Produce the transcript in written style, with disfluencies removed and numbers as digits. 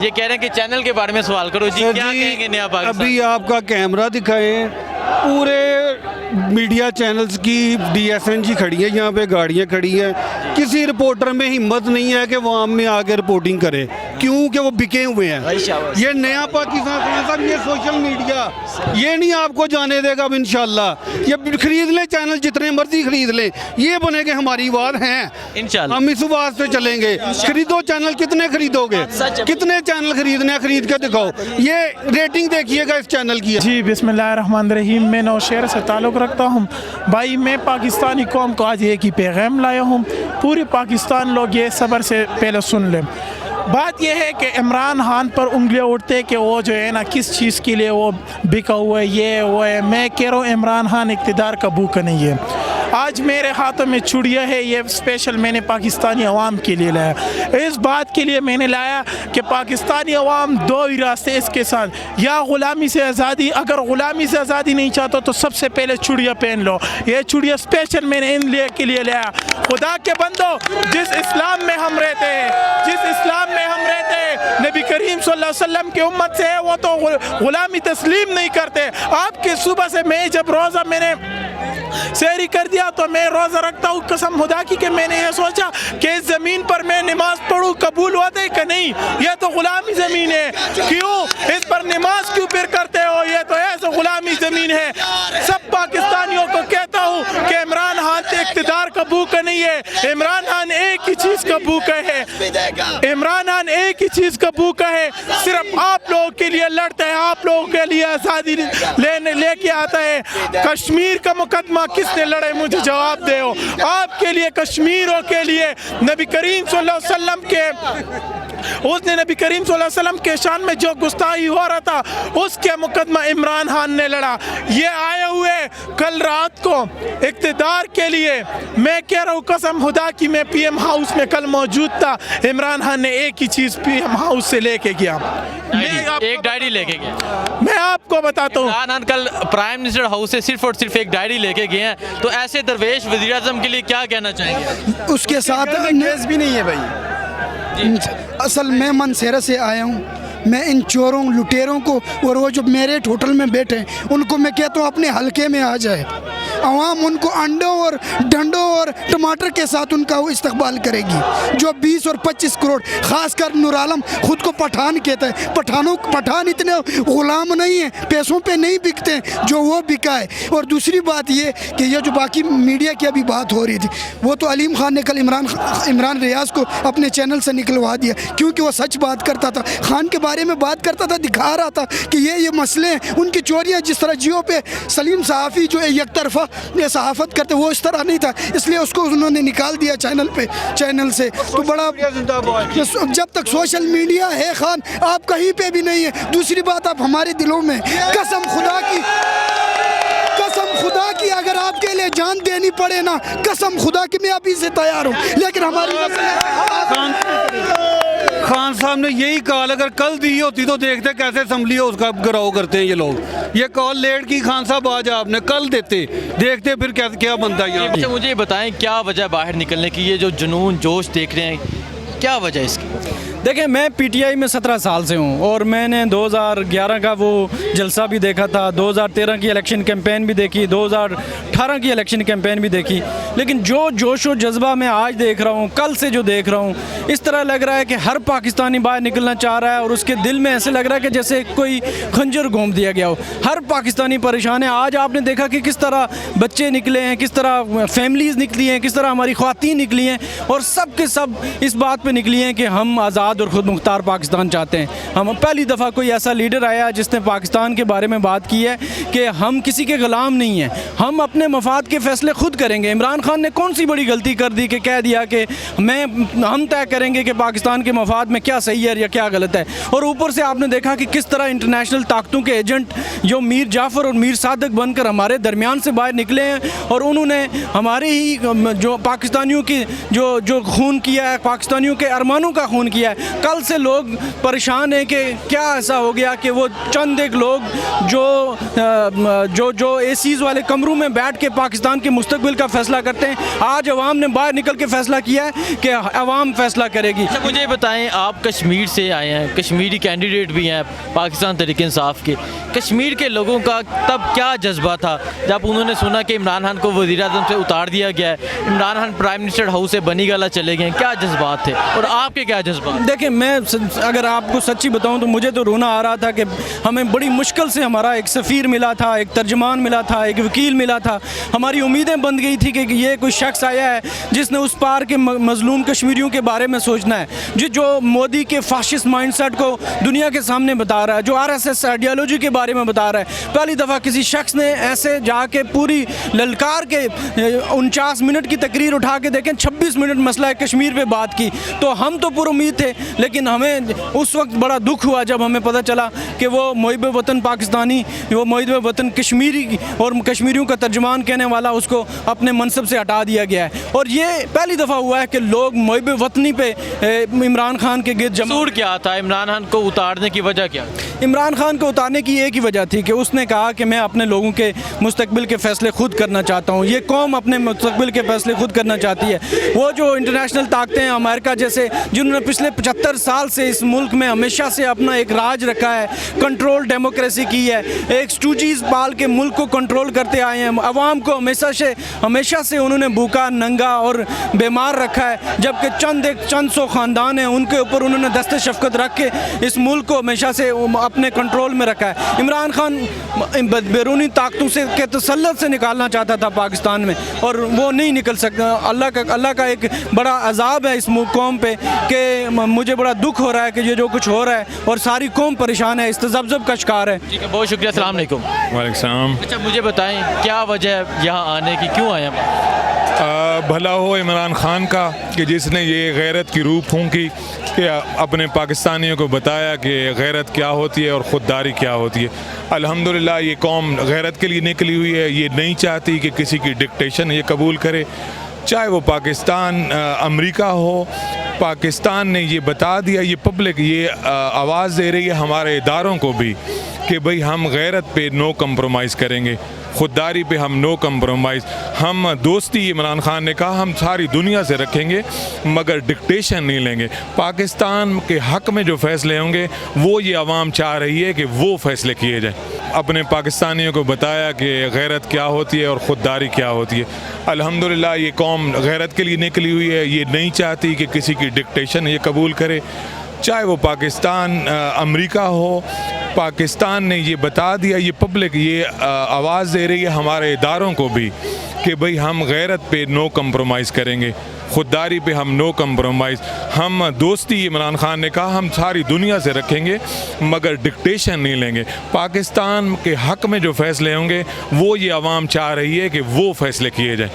یہ کہہ رہے ہیں کہ چینل کے بارے میں سوال کرو جی، کیا کہیں گے نیا پاکستان؟ ابھی آپ کا کیمرہ دکھائیں، پورے میڈیا چینلز کی ڈی ایس این جی کھڑی ہے، یہاں پہ گاڑیاں کھڑی ہیں، کسی رپورٹر میں ہمت نہیں ہے کہ وہ عام میں آ کے رپورٹنگ کرے، کیوں کہ وہ بکے ہوئے ہیں۔ یہ نیا پاکستان صاحب، یہ سوشل میڈیا یہ نہیں آپ کو جانے دے گا اب انشاءاللہ۔ یہ خرید لیں چینل، جتنے مرضی خرید لیں، یہ بنے گے ہماری آواز ہیں انشاءاللہ ہم اس آواز سے چلیں گے۔ خریدو چینل، کتنے خریدو گے؟ کتنے چینل خریدنے ہیں؟ خرید کے دکھاؤ، یہ ریٹنگ دیکھیے گا اس چینل کی۔ جی بسم اللہ الرحمن الرحیم، میں نوشہر سے تعلق رکھتا ہوں بھائی۔ میں پاکستانی قوم کو آج ایک ہی پیغام لایا ہوں، پوری پاکستان لوگ یہ صبر سے پہلے سن لیں۔ بات یہ ہے کہ عمران خان پر انگلیاں اٹھتے کہ وہ جو ہے نا کس چیز کے لیے وہ بکا ہوا ہے، یہ وہ ہے۔ میں کہہ رہا ہوں عمران خان اقتدار کا بھوکا نہیں ہے۔ آج میرے ہاتھوں میں چوڑیاں ہے، یہ اسپیشل میں نے پاکستانی عوام کے لیے لایا۔ اس بات کے لیے میں نے لایا کہ پاکستانی عوام دو ہی راستے اس کے ساتھ، یا غلامی سے آزادی۔ اگر غلامی سے آزادی نہیں چاہتا تو سب سے پہلے چوڑیاں پہن لو۔ یہ چوڑیاں اسپیشل میں نے ان کے لیے لایا۔ خدا کے بندو، جس اسلام میں ہم رہتے ہیں، جس اسلام میں ہم رہتے ہیں، نبی کریم صلی اللہ علیہ وسلم کی امت سے ہے، وہ تو غلامی تسلیم نہیں کرتے۔ آپ کی صبح سے میں جب روزہ میں نے سحری کر دیا تو میں روزہ رکھتا ہوں قسم خدا کی، کہ میں نے یہ سوچا کہ اس زمین پر میں نماز پڑھوں قبول ہوتے کہ نہیں؟ یہ تو غلامی زمین ہے، کیوں اس پر نماز کیوں پھر کرتے ہو؟ یہ تو ایسا غلامی زمین ہے۔ سب پاکستانیوں کو کہتا ہوں کہ عمران خان سے اقتدار کا بھوکا نہیں ہے۔ عمران خان ایک ہی چیز کا بھوکا ہے، عمران خان ایک ہی چیز کا بھوکا ہے، صرف آپ لوگوں کے لیے لڑتا ہے، آپ لوگوں کے لیے آزادی لے کے آتا ہے۔ کشمیر کا مقدمہ کس نے لڑے؟ مجھے جواب دے ہو۔ آپ کے لیے، کشمیروں کے لیے نبی کریم صلی اللہ علیہ وسلم کے، اس نے نبی کریم صلی اللہ علیہ وسلم کے شان میں جو گستاخی ہو رہا تھا اس کے مقدمہ عمران خان نے لڑا۔ یہ آئے ہوئے کل رات کو اقتدار کے لیے، میں کہہ رہا ہوں قسم خدا کی، میں پی ایم ہاؤس میں کل موجود تھا۔ عمران خان نے ایک ہی چیز پی ایم ہاؤس سے لے کے گیا، ایک ڈائری لے کے گیا۔ میں آپ کو بتاتا ہوں، عمران خان کل پرائم منسٹر ہاؤس سے صرف اور صرف ایک ڈائری لے کے گئے ہیں، تو ایسے درویش وزیر اعظم کے لیے کیا کہنا چاہیں گے؟ اس کے ساتھ کیس بھی نہیں ہے بھائی۔ اصل میں منسیرہ سے آیا ہوں، میں ان چوروں لٹیروں کو اور وہ جو میرٹ ہوٹل میں بیٹھے ہیں ان کو میں کہتا ہوں اپنے حلقے میں آ جائے۔ عوام ان کو انڈوں اور ڈنڈوں اور ٹماٹر کے ساتھ ان کا وہ استقبال کرے گی۔ جو 20 اور 25 کروڑ، خاص کر نور عالم خود کو پٹھان کہتا ہے، پٹھان اتنے غلام نہیں ہیں، پیسوں پہ نہیں بکتے جو وہ بکا ہے۔ اور دوسری بات یہ کہ یہ جو باقی میڈیا کی ابھی بات ہو رہی تھی، وہ تو علیم خان نے کل عمران ریاض کو اپنے چینل سے نکلوا دیا، کیونکہ وہ سچ بات کرتا تھا، خان کے بارے میں بات کرتا تھا، دکھا رہا تھا کہ یہ مسئلے ہیں، ان کی چوریاں۔ جس طرح جیو پہ سلیم صحافی جو یک طرفہ یہ صحافت کرتے، وہ اس طرح نہیں تھا، اس لیے اس کو انہوں نے نکال دیا چینل سے۔ تو بڑا، جب تک سوشل میڈیا ہے خان، آپ کہیں پہ بھی نہیں ہے۔ دوسری بات، آپ ہمارے دلوں میں، قسم خدا کی اگر آپ کے لیے جان دینی پڑے نا، قسم خدا کی میں ابھی سے تیار ہوں، لیکن ہماری خان صاحب نے یہی کال اگر کل دی ہوتی تو دیکھتے کیسے اسمبلی ہاؤس کا گراؤ کرتے ہیں یہ لوگ۔ یہ کال لیٹ کی خان صاحب، آج آپ نے کل دیتے، دیکھتے پھر کیا بنتا ہے یہاں۔ مجھے یہ بتائیں کیا وجہ باہر نکلنے کی؟ یہ جو جنون جوش دیکھ رہے ہیں، کیا وجہ اس کی؟ دیکھیں، میں پی ٹی آئی میں 17 سال سے ہوں، اور میں نے 2011 کا وہ جلسہ بھی دیکھا تھا، 2013 کی الیکشن کیمپین بھی دیکھی، 2018 کی الیکشن کیمپین بھی دیکھی، لیکن جو جوش و جذبہ میں آج دیکھ رہا ہوں، کل سے جو دیکھ رہا ہوں، اس طرح لگ رہا ہے کہ ہر پاکستانی باہر نکلنا چاہ رہا ہے، اور اس کے دل میں ایسے لگ رہا ہے کہ جیسے کوئی خنجر گھوم دیا گیا ہو۔ ہر پاکستانی پریشان ہے۔ آج آپ نے دیکھا کہ کس طرح بچے نکلے ہیں، کس طرح فیملیز نکلی ہیں، کس طرح ہماری خواتین نکلی ہیں، اور سب کے سب اس بات پہ نکلی ہیں کہ ہم آزاد اور خود مختار پاکستان چاہتے ہیں۔ ہم پہلی دفعہ کوئی ایسا لیڈر آیا جس نے پاکستان کے بارے میں بات کی ہے کہ ہم کسی کے غلام نہیں ہیں، ہم اپنے مفاد کے فیصلے خود کریں گے۔ عمران خان نے کون سی بڑی غلطی کر دی کہ کہہ دیا کہ ہم طے کریں گے کہ پاکستان کے مفاد میں کیا صحیح ہے یا کیا غلط ہے؟ اور اوپر سے آپ نے دیکھا کہ کس طرح انٹرنیشنل طاقتوں کے ایجنٹ جو میر جعفر اور میر صادق بن کر ہمارے درمیان سے باہر نکلے ہیں، اور انہوں نے ہمارے ہی جو پاکستانیوں کی جو خون کیا ہے، پاکستانیوں کے ارمانوں کا خون کیا ہے، کل سے لوگ پریشان ہیں کہ کیا ایسا ہو گیا کہ وہ چند ایک لوگ جو اے سیز والے کمروں میں بیٹھ کے پاکستان کے مستقبل کا فیصلہ کرتے ہیں، آج عوام نے باہر نکل کے فیصلہ کیا ہے کہ عوام فیصلہ کرے گی۔ اچھا مجھے بتائیں، آپ کشمیر سے آئے ہیں، کشمیری کینڈیڈیٹ بھی ہیں پاکستان تحریک انصاف کے، کشمیر کے لوگوں کا تب کیا جذبہ تھا جب انہوں نے سنا کہ عمران خان کو وزیر اعظم سے اتار دیا گیا ہے، Imran Khan prime minister house سے بنی گالہ چلے گئے ہیں، کیا جذبات تھے اور آپ کے کیا جذبات؟ دیکھیں، میں اگر آپ کو سچی بتاؤں تو مجھے تو رونا آ رہا تھا کہ ہمیں بڑی مشکل سے ہمارا ایک سفیر ملا تھا، ایک ترجمان ملا تھا، ایک وکیل ملا تھا، ہماری امیدیں بند گئی تھی کہ یہ کوئی شخص آیا ہے جس نے اس پار کے مظلوم کشمیریوں کے بارے میں سوچنا ہے، جو مودی کے فاشسٹ مائنڈ سیٹ کو دنیا کے سامنے بتا رہا ہے، جو RSS آئیڈیالوجی کے بارے میں بتا رہا ہے۔ پہلی دفعہ کسی شخص نے ایسے جا کے پوری للکار کے 49 منٹ کی تقریر اٹھا کے دیکھیں 26 منٹ مسئلہ کشمیر پہ بات کی، تو ہم تو پر امید تھے، لیکن ہمیں اس وقت بڑا دکھ ہوا جب ہمیں پتہ چلا کہ وہ محب وطن پاکستانی، وہ محب وطن کشمیری اور کشمیریوں کا ترجمان کہنے والا، اس کو اپنے منصب سے ہٹا دیا گیا ہے۔ اور یہ پہلی دفعہ ہوا ہے کہ لوگ محب وطنی پہ عمران خان کے گرد جمع۔ قصور کیا تھا عمران خان کو اتارنے کی وجہ کیا؟ عمران خان کو اتارنے کی ایک ہی وجہ تھی کہ اس نے کہا کہ میں اپنے لوگوں کے مستقبل کے فیصلے خود کرنا چاہتا ہوں، یہ قوم اپنے مستقبل کے فیصلے خود کرنا چاہتی ہے۔ وہ جو انٹرنیشنل طاقتیں ہیں، امریکہ جیسے، جنہوں نے پچھلے 75 سال سے اس ملک میں ہمیشہ سے اپنا ایک راج رکھا ہے، کنٹرول ڈیموکریسی کی ہے، ایک سٹوجیز پال کے ملک کو کنٹرول کرتے آئے ہیں، عوام کو ہمیشہ سے انہوں نے بھوکا، ننگا اور بیمار رکھا ہے، جبکہ چند سو خاندان ہیں، ان کے اوپر انہوں نے دست شفقت رکھ کے اس ملک کو ہمیشہ سے اپنے کنٹرول میں رکھا ہے۔ عمران خان بیرونی طاقتوں کے تسلط سے نکالنا چاہتا تھا پاکستان میں، اور وہ نہیں نکل سکتا۔ اللہ کا ایک بڑا عذاب ہے اس قوم پہ کہ مجھے بڑا دکھ ہو رہا ہے کہ یہ جو کچھ ہو رہا ہے اور ساری قوم پریشان ہے، اس تذبذب کا شکار ہے۔ ٹھیک ہے، بہت شکریہ، السلام علیکم۔ وعلیکم السلام۔ اچھا مجھے بتائیں کیا وجہ ہے یہاں آنے کی، کیوں آئے ہیں؟ بھلا ہو عمران خان کا کہ جس نے یہ غیرت کی روح پھونکی کہ اپنے پاکستانیوں کو بتایا کہ غیرت کیا ہوتی ہے اور خودداری کیا ہوتی ہے۔ الحمدللہ یہ قوم غیرت کے لیے نکلی ہوئی ہے، یہ نہیں چاہتی کہ کسی کی ڈکٹیشن یہ قبول کرے، چاہے وہ پاکستان امریکہ ہو۔ پاکستان نے یہ بتا دیا، یہ پبلک یہ آواز دے رہی ہے ہمارے اداروں کو بھی کہ بھئی ہم غیرت پہ نو کمپرومائز کریں گے، خودداری پہ ہم نو کمپرومائز، ہم دوستی، عمران خان نے کہا ہم ساری دنیا سے رکھیں گے مگر ڈکٹیشن نہیں لیں گے۔ پاکستان کے حق میں جو فیصلے ہوں گے وہ یہ عوام چاہ رہی ہے کہ وہ فیصلے کیے جائیں۔ اپنے پاکستانیوں کو بتایا کہ غیرت کیا ہوتی ہے اور خودداری کیا ہوتی ہے۔ الحمدللہ یہ قوم غیرت کے لیے نکلی ہوئی ہے، یہ نہیں چاہتی کہ کسی کی ڈکٹیشن یہ قبول کرے، چاہے وہ پاکستان امریکہ ہو۔ پاکستان نے یہ بتا دیا، یہ پبلک یہ آواز دے رہی ہے ہمارے اداروں کو بھی کہ بھئی ہم غیرت پہ نو کمپرومائز کریں گے، خودداری پہ ہم نو کمپرومائز، ہم دوستی، عمران خان نے کہا ہم ساری دنیا سے رکھیں گے مگر ڈکٹیشن نہیں لیں گے۔ پاکستان کے حق میں جو فیصلے ہوں گے وہ یہ عوام چاہ رہی ہے کہ وہ فیصلے کیے جائیں۔